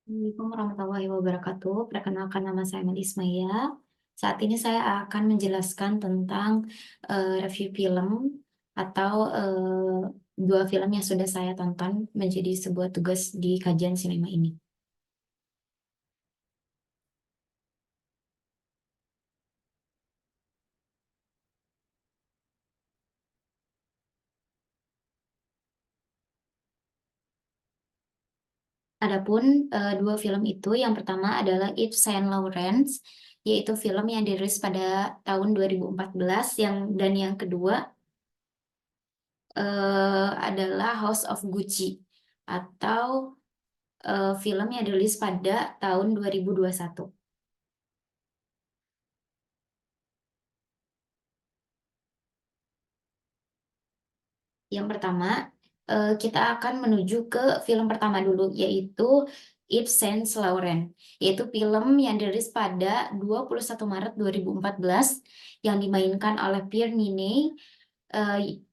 Assalamualaikum warahmatullahi wabarakatuh. Perkenalkan nama saya Melis Maya. Saat ini saya akan menjelaskan tentang review film atau dua film yang sudah saya tonton menjadi sebuah tugas di kajian sinema ini. Adapun dua film itu, yang pertama adalah Yves Saint Laurent, yaitu film yang dirilis pada tahun 2014, dan yang kedua adalah House of Gucci atau film yang dirilis pada tahun 2021. Yang pertama, kita akan menuju ke film pertama dulu, yaitu Yves Saint Laurent, yaitu film yang dirilis pada 21 Maret 2014 yang dimainkan oleh Pierre Niney eh,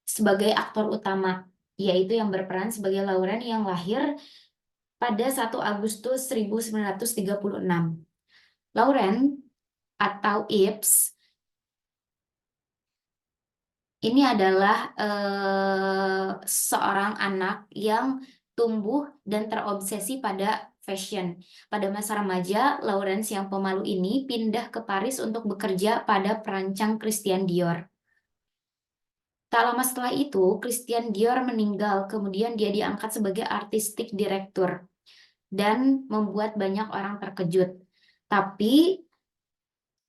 sebagai aktor utama, yaitu yang berperan sebagai Laurent yang lahir pada 1 Agustus 1936. Laurent atau Yves ini adalah seorang anak yang tumbuh dan terobsesi pada fashion. Pada masa remaja, Lawrence yang pemalu ini pindah ke Paris untuk bekerja pada perancang Christian Dior. Tak lama setelah itu, Christian Dior meninggal, kemudian dia diangkat sebagai artistik direktur dan membuat banyak orang terkejut. Tapi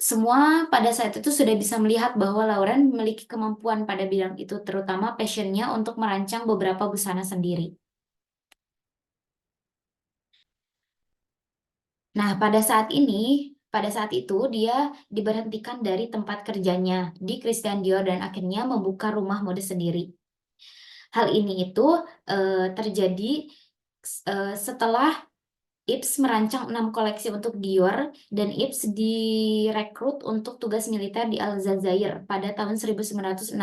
semua pada saat itu sudah bisa melihat bahwa Lauren memiliki kemampuan pada bidang itu, terutama passionnya untuk merancang beberapa busana sendiri. Nah, pada saat itu dia diberhentikan dari tempat kerjanya di Christian Dior dan akhirnya membuka rumah mode sendiri. Hal ini terjadi setelah Ips merancang 6 koleksi untuk Dior dan Ips direkrut untuk tugas militer di Aljazair pada tahun 1966.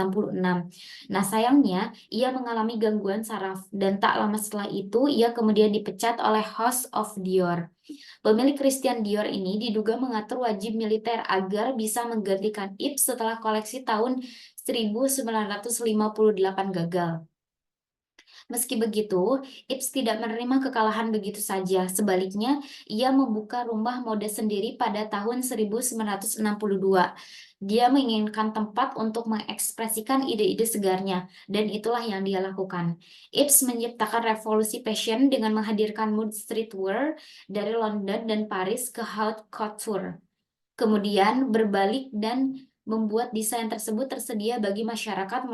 Nah, sayangnya ia mengalami gangguan saraf dan tak lama setelah itu ia kemudian dipecat oleh House of Dior. Pemilik Christian Dior ini diduga mengatur wajib militer agar bisa menggantikan Ips setelah koleksi tahun 1958 gagal. Meski begitu, Ips tidak menerima kekalahan begitu saja. Sebaliknya, ia membuka rumah mode sendiri pada tahun 1962. Dia menginginkan tempat untuk mengekspresikan ide-ide segarnya, dan itulah yang dia lakukan. Ips menciptakan revolusi fashion dengan menghadirkan mood streetwear dari London dan Paris ke haute couture. Kemudian berbalik dan membuat desain tersebut tersedia bagi masyarakat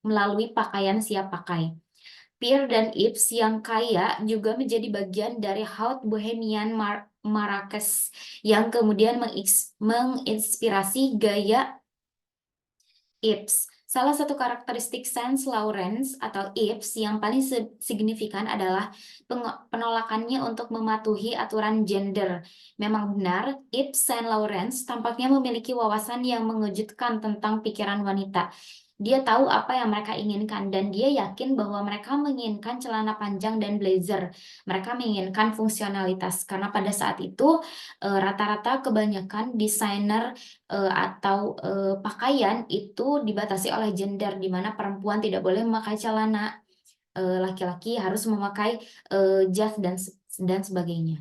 melalui pakaian siap pakai. Pierre dan Yves yang kaya juga menjadi bagian dari Haute Bohemian Marrakesh yang kemudian menginspirasi gaya Yves. Salah satu karakteristik Saint Laurent atau Yves yang paling signifikan adalah penolakannya untuk mematuhi aturan gender. Memang benar, Yves Saint Laurent tampaknya memiliki wawasan yang mengejutkan tentang pikiran wanita. Dia tahu apa yang mereka inginkan dan dia yakin bahwa mereka menginginkan celana panjang dan blazer. Mereka menginginkan fungsionalitas karena pada saat itu rata-rata kebanyakan desainer atau pakaian itu dibatasi oleh gender, di mana perempuan tidak boleh memakai celana, laki-laki harus memakai jas dan sebagainya.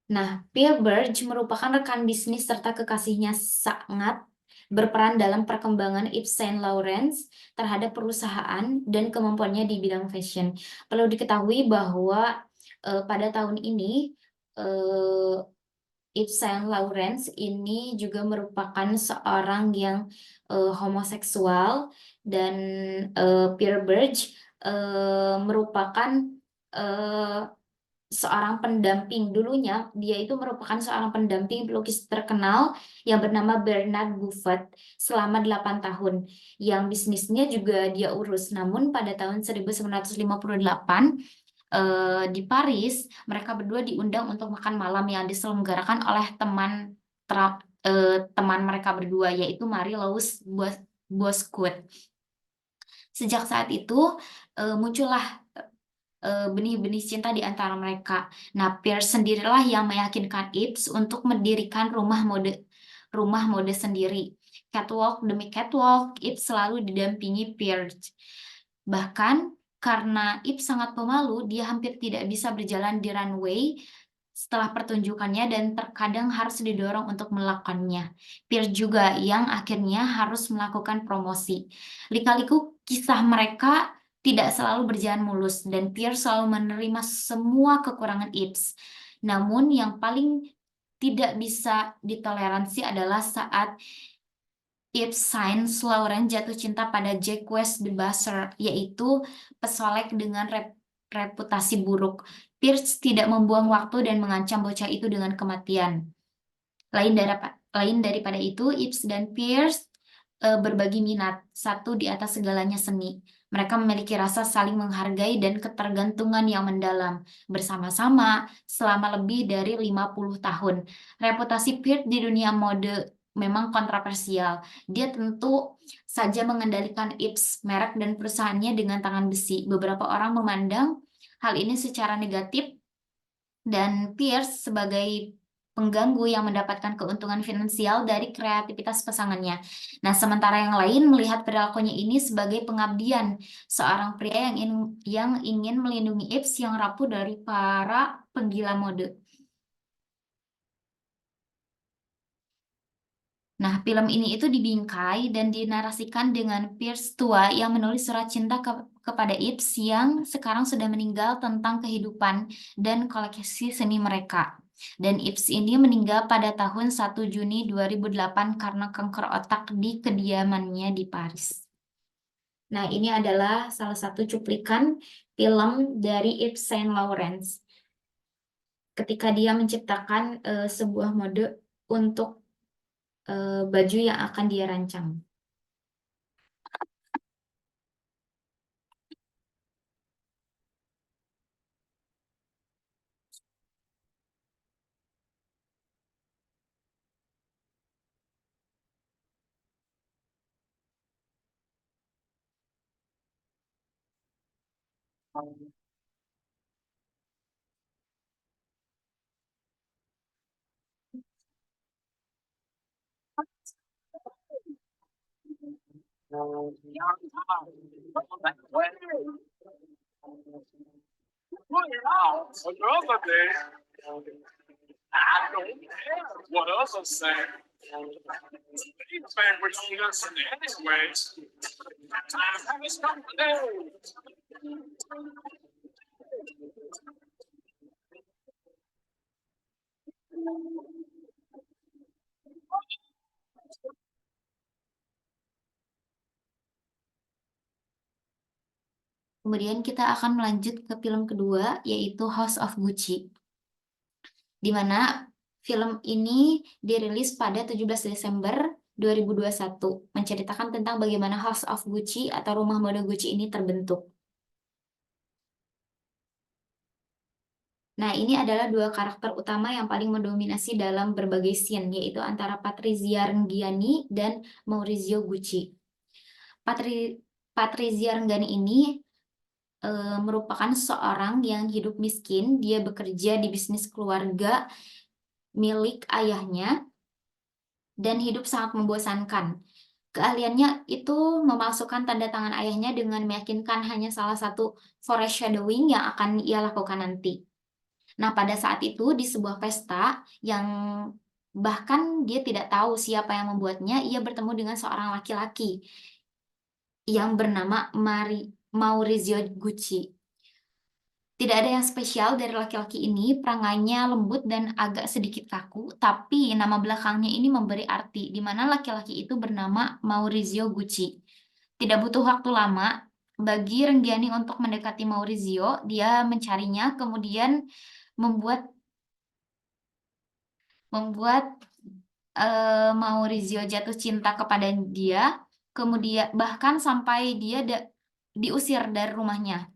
Nah, Pierre Berge merupakan rekan bisnis serta kekasihnya sangat berperan dalam perkembangan Yves Saint Laurent terhadap perusahaan dan kemampuannya di bidang fashion. Perlu diketahui bahwa pada tahun ini eh, Yves Saint Laurent ini juga merupakan seorang yang homoseksual dan Pierre Berge merupakan eh, seorang pendamping. Dulunya dia itu merupakan seorang pendamping pelukis terkenal yang bernama Bernard Buffet selama 8 tahun yang bisnisnya juga dia urus. Namun pada tahun 1958 di Paris, mereka berdua diundang untuk makan malam yang diselenggarakan oleh teman mereka berdua, yaitu Marie-Louise Bosquet. Sejak saat itu muncullah benih-benih cinta di antara mereka. Nah, Pierce sendirilah yang meyakinkan Ips untuk mendirikan rumah mode sendiri. Catwalk demi catwalk, Ips selalu didampingi Pierce. Bahkan karena Ips sangat pemalu, dia hampir tidak bisa berjalan di runway setelah pertunjukannya dan terkadang harus didorong untuk melakukannya. Pierce juga yang akhirnya harus melakukan promosi. Lika-liku kisah mereka tidak selalu berjalan mulus dan Pierce selalu menerima semua kekurangan Ips. Namun yang paling tidak bisa ditoleransi adalah saat Yves Saint Laurent jatuh cinta pada Jacques de Basser, yaitu pesolek dengan reputasi buruk. Pierce tidak membuang waktu dan mengancam bocah itu dengan kematian. Lain daripada itu, Yves dan Pierce berbagi minat, satu di atas segalanya seni. Mereka memiliki rasa saling menghargai dan ketergantungan yang mendalam. Bersama-sama selama lebih dari 50 tahun. Reputasi Pierce di dunia mode memang kontroversial. Dia tentu saja mengendalikan Yves, merek dan perusahaannya dengan tangan besi. Beberapa orang memandang hal ini secara negatif dan Pierce sebagai pengganggu yang mendapatkan keuntungan finansial dari kreativitas pasangannya. Nah, sementara yang lain melihat perilakunya ini sebagai pengabdian seorang pria yang ingin melindungi Ips yang rapuh dari para penggila mode. Nah, film ini itu dibingkai dan dinarasikan dengan Pierce tua yang menulis surat cinta kepada Ips yang sekarang sudah meninggal tentang kehidupan dan koleksi seni mereka. Dan Ips ini meninggal pada tahun 1 Juni 2008 karena kanker otak di kediamannya di Paris. Nah, ini adalah salah satu cuplikan film dari Yves Saint Laurent ketika dia menciptakan sebuah mode untuk baju yang akan dia rancang. Another day, I don't care what others say. These men were don't listen anyway. Time has come today. Kemudian kita akan melanjut ke film kedua, yaitu House of Gucci. Di mana film ini dirilis pada 17 Desember 2021, menceritakan tentang bagaimana House of Gucci atau rumah mode Gucci ini terbentuk. Nah, ini adalah dua karakter utama yang paling mendominasi dalam berbagai scene, yaitu antara Patrizia Rengiani dan Maurizio Gucci. Patrizia Rengiani ini merupakan seorang yang hidup miskin. Dia bekerja di bisnis keluarga milik ayahnya dan hidup sangat membosankan. Keahliannya itu memasukkan tanda tangan ayahnya dengan meyakinkan hanya salah satu foreshadowing yang akan ia lakukan nanti. Nah, pada saat itu di sebuah pesta yang bahkan dia tidak tahu siapa yang membuatnya, ia bertemu dengan seorang laki-laki yang bernama Maurizio Gucci. Tidak ada yang spesial dari laki-laki ini, perangainya lembut dan agak sedikit kaku, tapi nama belakangnya ini memberi arti, di mana laki-laki itu bernama Maurizio Gucci. Tidak butuh waktu lama bagi Renggiani untuk mendekati Maurizio, dia mencarinya, kemudian membuat Maurizio jatuh cinta kepada dia, kemudian bahkan sampai dia diusir dari rumahnya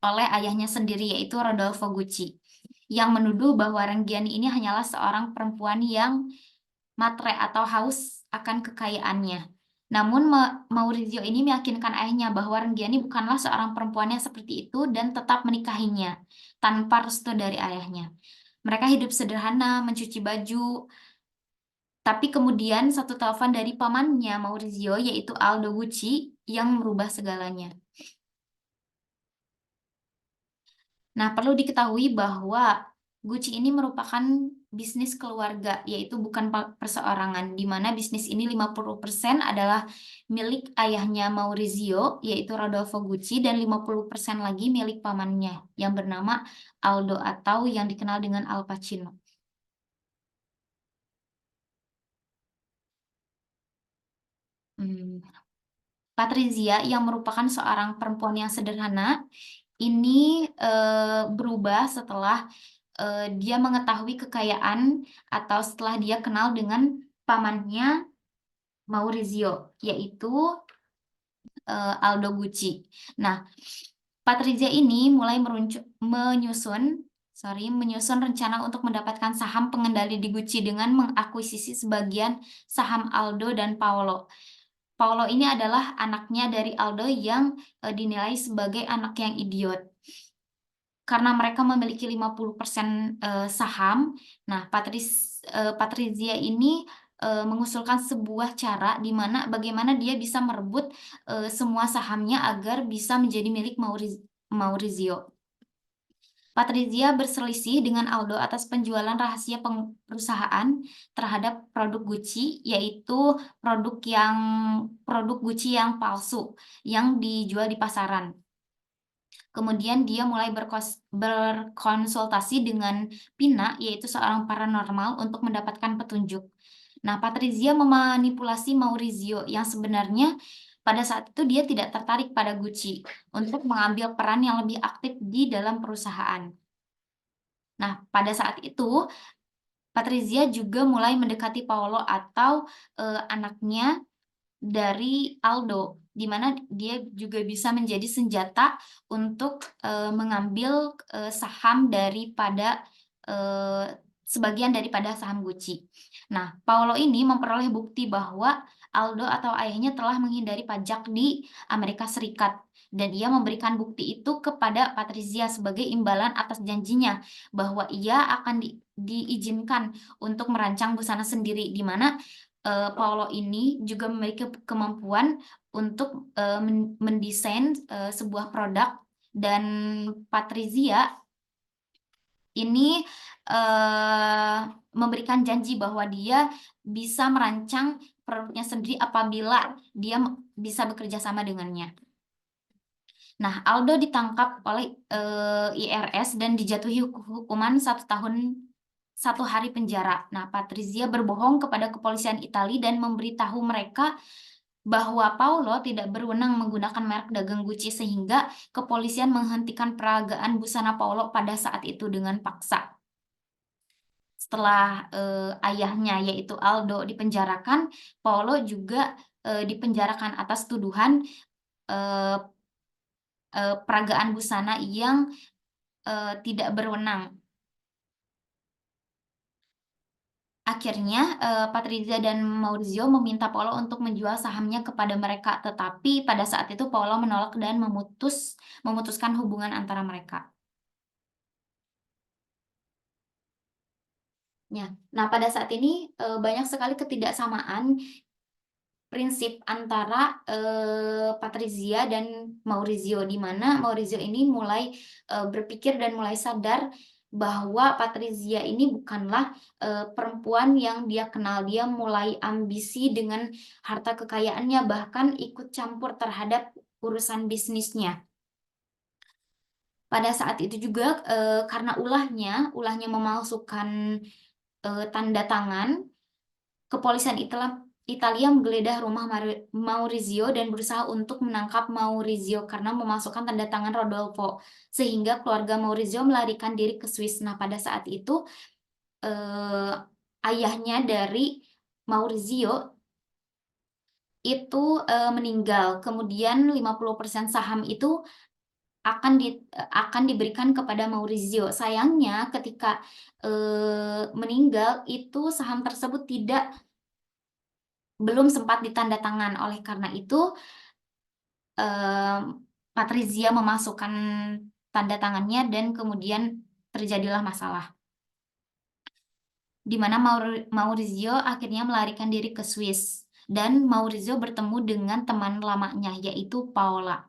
oleh ayahnya sendiri, yaitu Rodolfo Gucci, yang menuduh bahwa Renggiani ini hanyalah seorang perempuan yang matre atau haus akan kekayaannya. Namun Maurizio ini meyakinkan ayahnya bahwa Renggiani bukanlah seorang perempuan yang seperti itu dan tetap menikahinya tanpa restu dari ayahnya. Mereka hidup sederhana, mencuci baju, tapi kemudian satu telepon dari pamannya Maurizio yaitu Aldo Gucci yang merubah segalanya. Nah, perlu diketahui bahwa Gucci ini merupakan bisnis keluarga, yaitu bukan perseorangan, di mana bisnis ini 50% adalah milik ayahnya Maurizio, yaitu Rodolfo Gucci, dan 50% lagi milik pamannya, yang bernama Aldo atau yang dikenal dengan Al Pacino. Patrizia yang merupakan seorang perempuan yang sederhana, ini berubah setelah dia mengetahui kekayaan atau setelah dia kenal dengan pamannya Maurizio, yaitu Aldo Gucci. Nah, Patrizia ini mulai menyusun rencana untuk mendapatkan saham pengendali di Gucci dengan mengakuisisi sebagian saham Aldo dan Paolo. Paolo ini adalah anaknya dari Aldo yang dinilai sebagai anak yang idiot. Karena mereka memiliki 50% saham, nah Patrizia ini mengusulkan sebuah cara di mana bagaimana dia bisa merebut semua sahamnya agar bisa menjadi milik Maurizio. Patrizia berselisih dengan Aldo atas penjualan rahasia perusahaan terhadap produk Gucci, yaitu produk Gucci yang palsu yang dijual di pasaran. Kemudian dia mulai berkonsultasi dengan Pina, yaitu seorang paranormal, untuk mendapatkan petunjuk. Nah, Patrizia memanipulasi Maurizio yang sebenarnya pada saat itu dia tidak tertarik pada Gucci untuk mengambil peran yang lebih aktif di dalam perusahaan. Nah, pada saat itu Patrizia juga mulai mendekati Paolo atau anaknya dari Aldo, di mana dia juga bisa menjadi senjata untuk mengambil saham daripada sebagian daripada saham Gucci. Nah, Paolo ini memperoleh bukti bahwa Aldo atau ayahnya telah menghindari pajak di Amerika Serikat, dan ia memberikan bukti itu kepada Patrizia sebagai imbalan atas janjinya bahwa ia akan diizinkan untuk merancang busana sendiri, di mana Paolo ini juga memiliki kemampuan untuk mendesain sebuah produk, dan Patrizia ini memberikan janji bahwa dia bisa merancang produknya sendiri apabila dia bisa bekerja sama dengannya. Nah, Aldo ditangkap oleh IRS dan dijatuhi hukuman 1 tahun 1 hari penjara. Nah, Patrizia berbohong kepada kepolisian Italia dan memberitahu mereka bahwa Paolo tidak berwenang menggunakan merek dagang Gucci, sehingga kepolisian menghentikan peragaan busana Paolo pada saat itu dengan paksa. Setelah ayahnya yaitu Aldo dipenjarakan, Paolo juga dipenjarakan atas tuduhan peragaan busana yang tidak berwenang. Akhirnya, Patrizia dan Maurizio meminta Paolo untuk menjual sahamnya kepada mereka, tetapi pada saat itu Paolo menolak dan memutuskan hubungan antara mereka. Ya, nah pada saat ini banyak sekali ketidaksamaan prinsip antara Patrizia dan Maurizio, di mana Maurizio ini mulai berpikir dan mulai sadar bahwa Patrizia ini bukanlah perempuan yang dia kenal. Dia mulai ambisi dengan harta kekayaannya, bahkan ikut campur terhadap urusan bisnisnya. Pada saat itu juga karena ulahnya memalsukan tanda tangan, kepolisian Italia menggeledah rumah Maurizio dan berusaha untuk menangkap Maurizio karena memasukkan tanda tangan Rodolfo, sehingga keluarga Maurizio melarikan diri ke Swiss. Nah, pada saat itu ayahnya dari Maurizio itu meninggal. Kemudian 50% saham itu akan diberikan kepada Maurizio. Sayangnya ketika meninggal itu saham tersebut tidak belum sempat ditandatangan. Oleh karena itu, Patrizia memasukkan tanda tangannya dan kemudian terjadilah masalah, di mana Maurizio akhirnya melarikan diri ke Swiss dan Maurizio bertemu dengan teman lamanya yaitu Paola.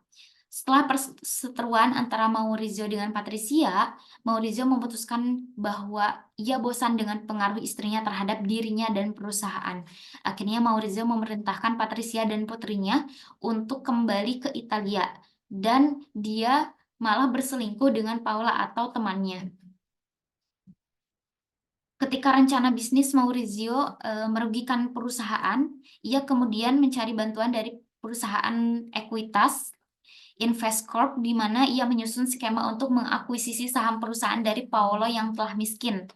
Setelah perseteruan antara Maurizio dengan Patricia, Maurizio memutuskan bahwa ia bosan dengan pengaruh istrinya terhadap dirinya dan perusahaan. Akhirnya Maurizio memerintahkan Patricia dan putrinya untuk kembali ke Italia dan dia malah berselingkuh dengan Paula atau temannya. Ketika rencana bisnis Maurizio merugikan perusahaan, ia kemudian mencari bantuan dari perusahaan ekuitas Investcorp, di mana ia menyusun skema untuk mengakuisisi saham perusahaan dari Paolo yang telah miskin.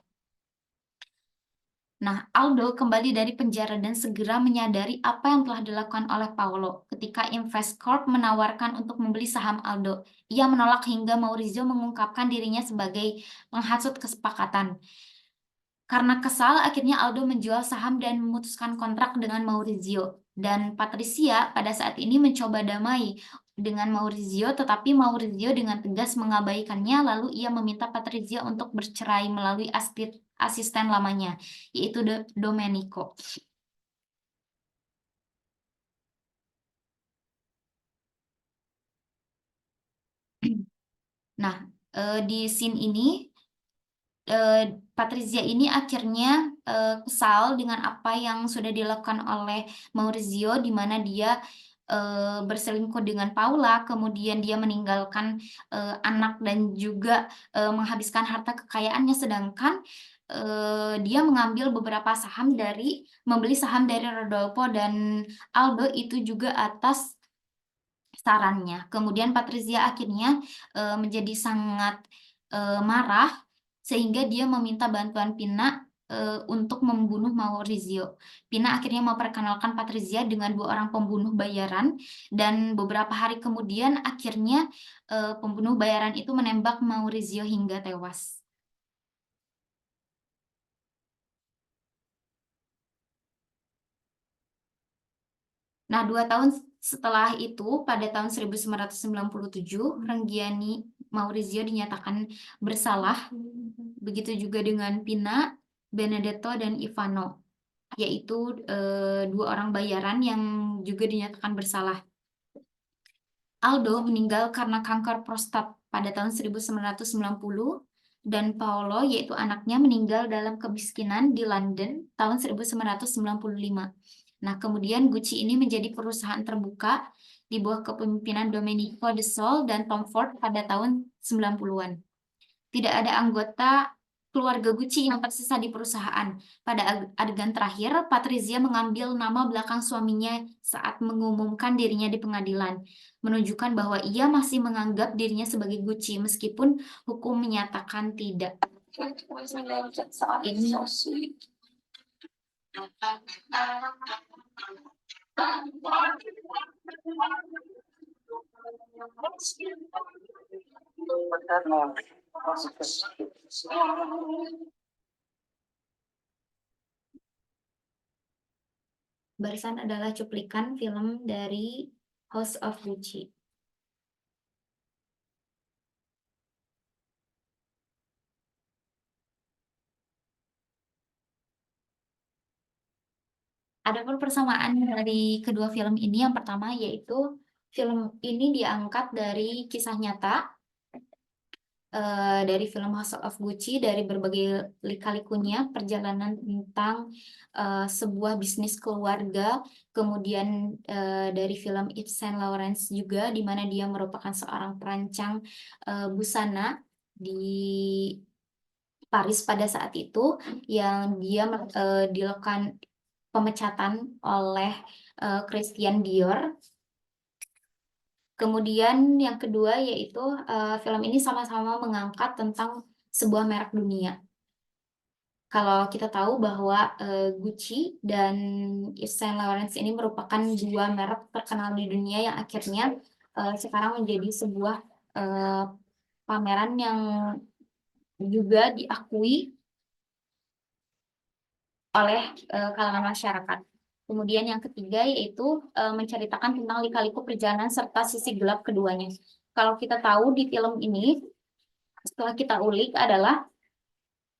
Nah, Aldo kembali dari penjara dan segera menyadari apa yang telah dilakukan oleh Paolo. Ketika Investcorp menawarkan untuk membeli saham Aldo, ia menolak hingga Maurizio mengungkapkan dirinya sebagai penghasut kesepakatan. Karena kesal, akhirnya Aldo menjual saham dan memutuskan kontrak dengan Maurizio. Dan Patricia pada saat ini mencoba damai dengan Maurizio, tetapi Maurizio dengan tegas mengabaikannya, lalu ia meminta Patricia untuk bercerai melalui asisten lamanya, yaitu Domenico. Nah, di scene ini, Patrizia ini akhirnya kesal dengan apa yang sudah dilakukan oleh Maurizio, di mana dia berselingkuh dengan Paula, kemudian dia meninggalkan anak dan juga menghabiskan harta kekayaannya, sedangkan dia mengambil beberapa saham membeli saham dari Rodolfo dan Aldo itu juga atas sarannya. Kemudian Patrizia akhirnya menjadi sangat marah sehingga dia meminta bantuan Pina untuk membunuh Maurizio. Pina akhirnya memperkenalkan Patrizia dengan 2 orang pembunuh bayaran dan beberapa hari kemudian akhirnya pembunuh bayaran itu menembak Maurizio hingga tewas. Nah, 2 tahun setelah itu, pada tahun 1997, Renggiani Maurizio dinyatakan bersalah. Begitu juga dengan Pina, Benedetto, dan Ivano, yaitu 2 orang bayaran yang juga dinyatakan bersalah. Aldo meninggal karena kanker prostat pada tahun 1990, dan Paolo, yaitu anaknya, meninggal dalam kemiskinan di London tahun 1995. Nah, kemudian Gucci ini menjadi perusahaan terbuka di bawah kepemimpinan Domenico De Sol dan Tom Ford pada tahun 90-an. Tidak ada anggota keluarga Gucci yang tersisa di perusahaan. Pada adegan terakhir, Patrizia mengambil nama belakang suaminya saat mengumumkan dirinya di pengadilan, menunjukkan bahwa ia masih menganggap dirinya sebagai Gucci meskipun hukum menyatakan tidak. Ini barisan adalah cuplikan film dari House of Gucci. Ada pun persamaan dari kedua film ini. Yang pertama yaitu film ini diangkat dari kisah nyata dari film House of Gucci, dari berbagai lika-likunya perjalanan tentang sebuah bisnis keluarga. Kemudian dari film Yves Saint Laurent juga, di mana dia merupakan seorang perancang busana di Paris pada saat itu, yang dia dilakukan pemecatan oleh Christian Dior. Kemudian yang kedua yaitu film ini sama-sama mengangkat tentang sebuah merek dunia. Kalau kita tahu bahwa Gucci dan Yves Saint Laurent ini merupakan 2 merek terkenal di dunia yang akhirnya sekarang menjadi sebuah pameran yang juga diakui oleh kalangan masyarakat. Kemudian yang ketiga yaitu menceritakan tentang lika-liku perjalanan serta sisi gelap keduanya. Kalau kita tahu di film ini, setelah kita ulik adalah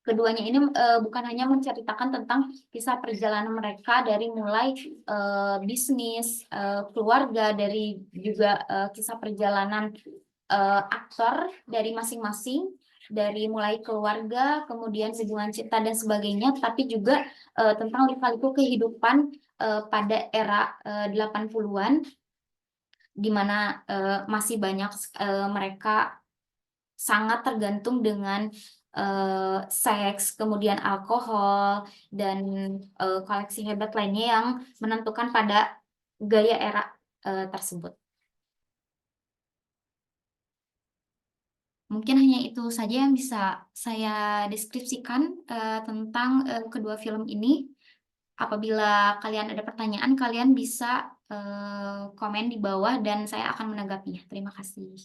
keduanya ini bukan hanya menceritakan tentang kisah perjalanan mereka dari mulai bisnis, keluarga, dari juga kisah perjalanan aktor dari masing-masing, dari mulai keluarga, kemudian hubungan cinta dan sebagainya, tapi juga tentang lika-liku kehidupan pada era 80-an, di mana masih banyak mereka sangat tergantung dengan seks, kemudian alkohol, dan koleksi hebat lainnya yang menentukan pada gaya era tersebut. Mungkin hanya itu saja yang bisa saya deskripsikan tentang kedua film ini. Apabila kalian ada pertanyaan, kalian bisa komen di bawah dan saya akan menanggapinya. Terima kasih.